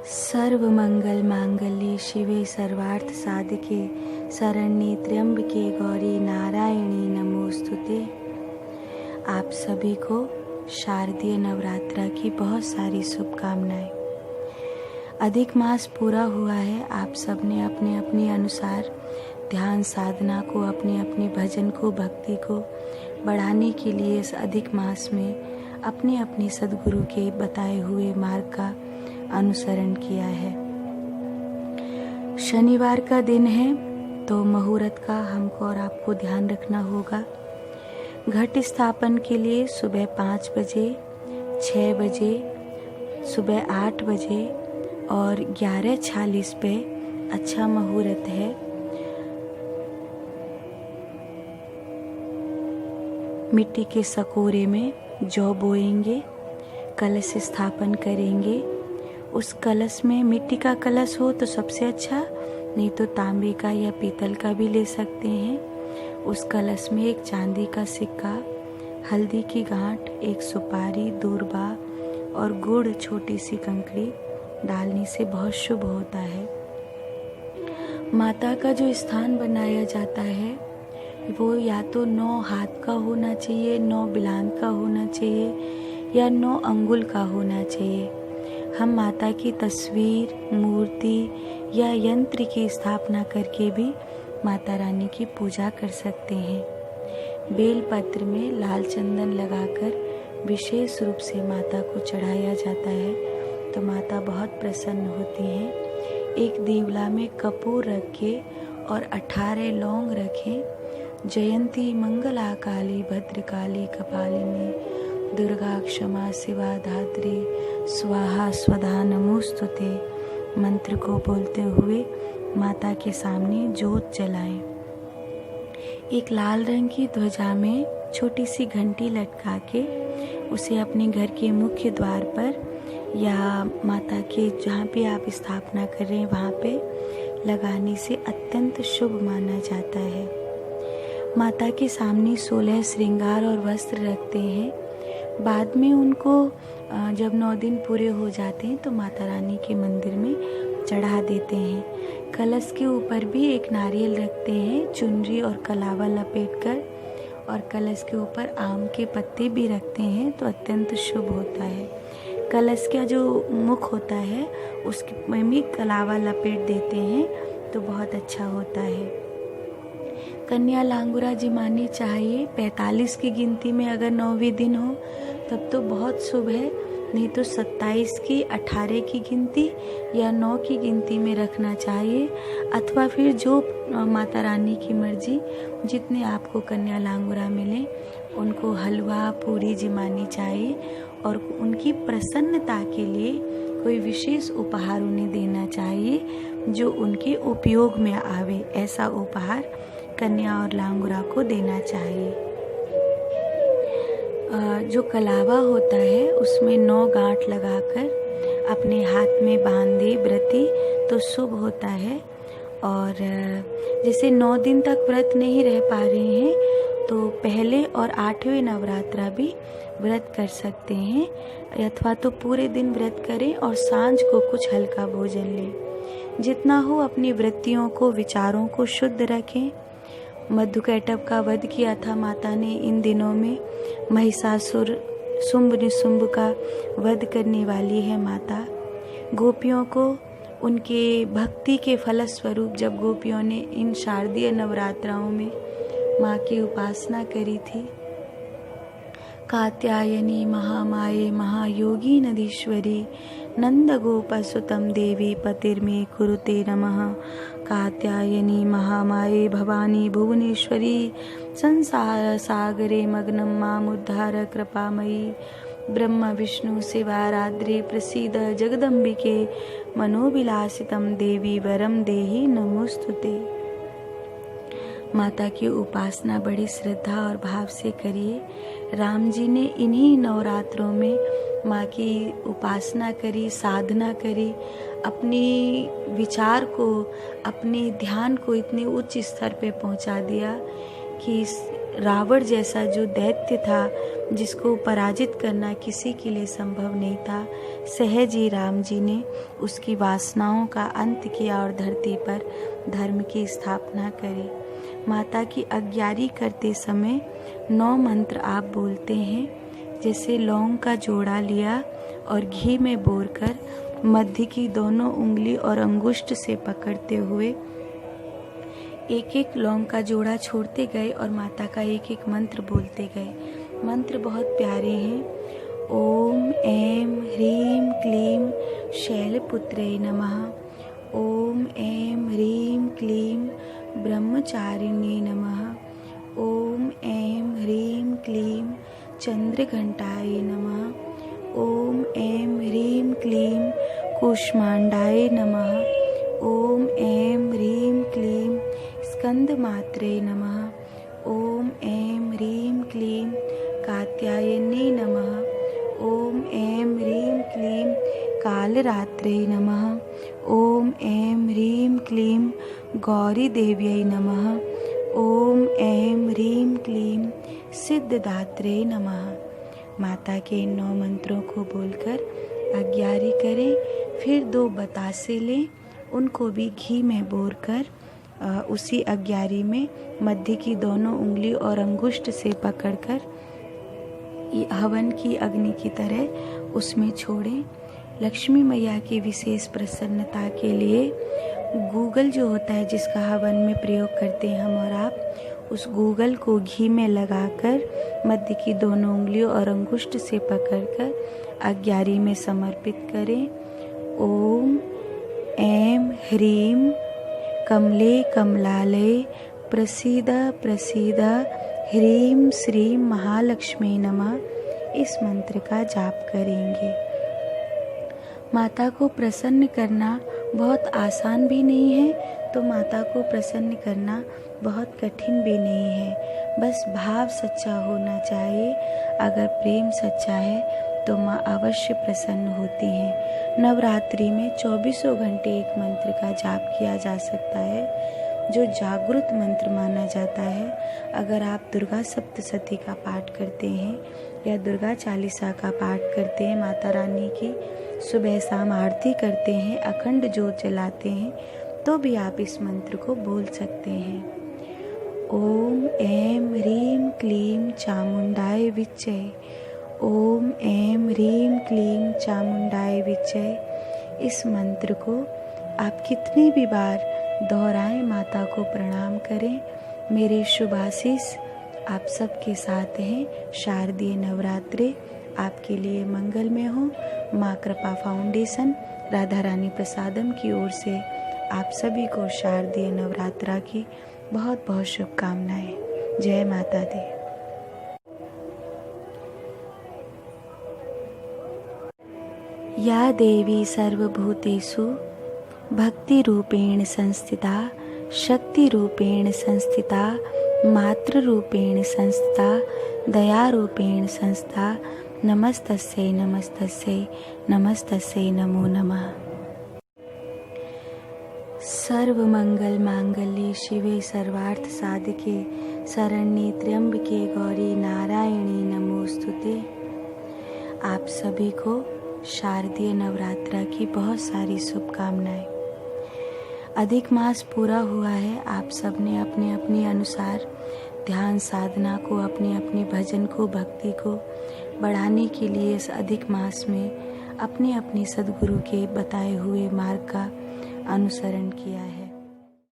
सर्वमंगल मांगल्ये शिवे सर्वार्थ साधके शरण्ये त्र्यंबके गौरी नारायणी नमोस्तुते। आप सभी को शारदीय नवरात्रा की बहुत सारी शुभकामनाएं। अधिक मास पूरा हुआ है। आप सब ने अपने अपने अनुसार ध्यान साधना को, अपने अपने भजन को, भक्ति को बढ़ाने के लिए इस अधिक मास में अपने अपने सद्गुरु के बताए हुए मार्ग का अनुसरण किया है। शनिवार का दिन है तो मुहूर्त का हमको और आपको ध्यान रखना होगा। घट स्थापन के लिए सुबह 5 बजे, 6 बजे, सुबह 8 बजे और 11:40 पे अच्छा मुहूर्त है। मिट्टी के सकोरे में जौ बोएंगे, कलश स्थापन करेंगे। उस कलश में मिट्टी का कलश हो तो सबसे अच्छा, नहीं तो तांबे का या पीतल का भी ले सकते हैं। उस कलश में एक चांदी का सिक्का, हल्दी की गांठ, एक सुपारी, दूर्बा और गुड़ छोटी सी कंकड़ी डालने से बहुत शुभ होता है। माता का जो स्थान बनाया जाता है वो या तो 9 हाथ का होना चाहिए, 9 बिलान का होना चाहिए या 9 अंगुल का होना चाहिए। हम माता की तस्वीर, मूर्ति या यंत्र की स्थापना करके भी माता रानी की पूजा कर सकते हैं। बेल पत्र में लाल चंदन लगाकर विशेष रूप से माता को चढ़ाया जाता है तो माता बहुत प्रसन्न होती हैं। एक दीवला में कपूर रखें और 18 लौंग रखें। जयंती मंगला काली भद्रकाली कपालिनी दुर्गा क्षमा शिवा धात्री स्वाहा स्वधा नमोस्तुते मंत्र को बोलते हुए माता के सामने जोत जलाएं। एक लाल रंग की ध्वजा में छोटी सी घंटी लटका के उसे अपने घर के मुख्य द्वार पर या माता के जहाँ पे आप स्थापना कर रहे हैं वहाँ पे लगाने से अत्यंत शुभ माना जाता है। माता के सामने 16 श्रृंगार और वस्त्र रखते हैं। बाद में उनको जब 9 दिन पूरे हो जाते हैं तो माता रानी के मंदिर में चढ़ा देते हैं। कलश के ऊपर भी एक नारियल रखते हैं, चुनरी और कलावा लपेटकर, और कलश के ऊपर आम के पत्ते भी रखते हैं तो अत्यंत शुभ होता है। कलश का जो मुख होता है उसमें भी कलावा लपेट देते हैं तो बहुत अच्छा होता है। कन्या लांगुरा जिमानी चाहिए। 45 की गिनती में अगर 9वें दिन हो तब तो बहुत शुभ है, नहीं तो 27 की, 18 की गिनती या 9 की गिनती में रखना चाहिए। अथवा फिर जो माता रानी की मर्जी, जितने आपको कन्या लांगुरा मिले उनको हलवा पूरी जिमानी चाहिए और उनकी प्रसन्नता के लिए कोई विशेष उपहार उन्हें देना चाहिए जो उनके उपयोग में आवे। ऐसा उपहार कन्या और लांगुरा को देना चाहिए। जो कलावा होता है उसमें 9 गांठ लगाकर अपने हाथ में बांधे व्रती तो शुभ होता है। और जैसे 9 दिन तक व्रत नहीं रह पा रहे हैं तो पहले और 8वें नवरात्रा भी व्रत कर सकते हैं, अथवा तो पूरे दिन व्रत करें और सांझ को कुछ हल्का भोजन लें। जितना हो अपनी वृत्तियों को, विचारों को शुद्ध रखें। मधुकैटभ का वध किया था माता ने इन दिनों में। महिषासुर शुंभ निशुंभ का वध करने वाली है माता। गोपियों को उनके भक्ति के फलस्वरूप जब गोपियों ने इन शारदीय नवरात्राओं में माँ की उपासना करी थी, कात्यायनी महामाये महायोगी नदीश्वरी नंद गोपसुतम देवी पतिर्मे कुरुते नमः। कात्यायनी महामाये भवानी भुवनेश्वरी संसार सागरे मग्नं मामुद्धार कृपामयी। ब्रह्म विष्णु शिवाराद्रे प्रसीद जगदम्बिके मनोविलासितं देवी वरम देहि नमोस्तुते। माता की उपासना बड़ी श्रद्धा और भाव से करिए। राम जी ने इन्हीं नवरात्रों में माँ की उपासना करी, साधना करी, अपनी विचार को, अपने ध्यान को इतने उच्च स्तर पे पहुँचा दिया कि रावण जैसा जो दैत्य था, जिसको पराजित करना किसी के लिए संभव नहीं था, सहज ही राम जी ने उसकी वासनाओं का अंत किया और धरती पर धर्म की स्थापना करी। माता की आज्ञारी करते समय 9 मंत्र आप बोलते हैं। जैसे लौंग का जोड़ा लिया और घी में बोरकर मध्य की दोनों उंगली और अंगुष्ठ से पकड़ते हुए एक एक लौंग का जोड़ा छोड़ते गए और माता का एक एक मंत्र बोलते गए। मंत्र बहुत प्यारे हैं। ओम ऐं ह्रीं क्लीं शैलपुत्रे नमः। ओम ऐं ह्रीं क्लीं ब्रह्मचारिण्ये नमः। ओम ऐं ह्रीं क्लीं चंद्रघंटाय नमः। ओम ऐं ह्रीं क्लीं कूष्मांडाय नमः। ओम ऐं ह्रीं क्लीं स्कंदमात्रे नमः। ओम ऐं ह्रीं क्लीं कात्यायने नमः। ओम ऐं ह्रीं क्लीं कालरात्रे नमः। ओम ऐं ह्रीं क्लीं गौरी देव्यै नमः। ओम ऐं ह्रीं क्लीं सिद्धदात्रे नमः। माता के इन 9 मंत्रों को बोलकर आज्ञारी करें। फिर 2 बतासे लें, उनको भी घी में बोरकर उसी आज्ञारी में मध्य की दोनों उंगली और अंगुष्ठ से पकड़कर हवन की अग्नि की तरह उसमें छोड़ें। लक्ष्मी मैया की विशेष प्रसन्नता के लिए गूगल जो होता है, जिसका हवन में प्रयोग करते हैं हम और आप, उस गूगल को घी में लगाकर मध्य की दोनों उंगलियों और अंगुष्ठ से पकड़कर आज्ञारी में समर्पित करें। ओम ऐं ह्रीं कमले कमलालये प्रसीद प्रसीद ह्रीं श्रीं महालक्ष्मी नमः। इस मंत्र का जाप करेंगे। माता को प्रसन्न करना बहुत आसान भी नहीं है, तो माता को प्रसन्न करना बहुत कठिन भी नहीं है। बस भाव सच्चा होना चाहिए। अगर प्रेम सच्चा है तो माँ अवश्य प्रसन्न होती हैं। नवरात्रि में 24 घंटे एक मंत्र का जाप किया जा सकता है, जो जागृत मंत्र माना जाता है। अगर आप दुर्गा सप्तशती का पाठ करते हैं या दुर्गा चालीसा का पाठ करते हैं, माता रानी की सुबह शाम आरती करते हैं, अखंड ज्योत जलाते हैं, तो भी आप इस मंत्र को बोल सकते हैं। ओम ऐं ह्रीं क्लीं चामुंडाय विच्चे। ओम ऐं ह्रीं क्लीं चामुंडाय विच्चे। इस मंत्र को आप कितनी भी बार दोहराएं, माता को प्रणाम करें। मेरे शुभ आशीष आप सबके साथ हैं। शारदीय नवरात्रि आपके लिए मंगलमय हो। माँ कृपा फाउंडेशन राधा रानी प्रसादम की ओर से आप सभी को शारदीय नवरात्रा की बहुत बहुत शुभकामनाएं। जय माता दी। या देवी सर्वभूतेषु भक्तिरूपेण संस्थिता, शक्तिरूपेण संस्थिता, मातृरूपेण संस्थिता, दयारूपेण संस्थिता, नमस्तस्यै नमस्तस्यै नमस्तस्यै नमो नमः। सर्वमंगल मांगल्ये शिवे सर्वार्थ साधिके शरण्ये त्र्यंबके गौरी नारायणी नमोस्तुते। आप सभी को शारदीय नवरात्रा की बहुत सारी शुभकामनाएं। अधिक मास पूरा हुआ है। आप सब ने अपने अपने अनुसार ध्यान साधना को, अपने अपने भजन को, भक्ति को बढ़ाने के लिए इस अधिक मास में अपने अपने सद्गुरु के बताए हुए मार्ग का अनुसरण किया है।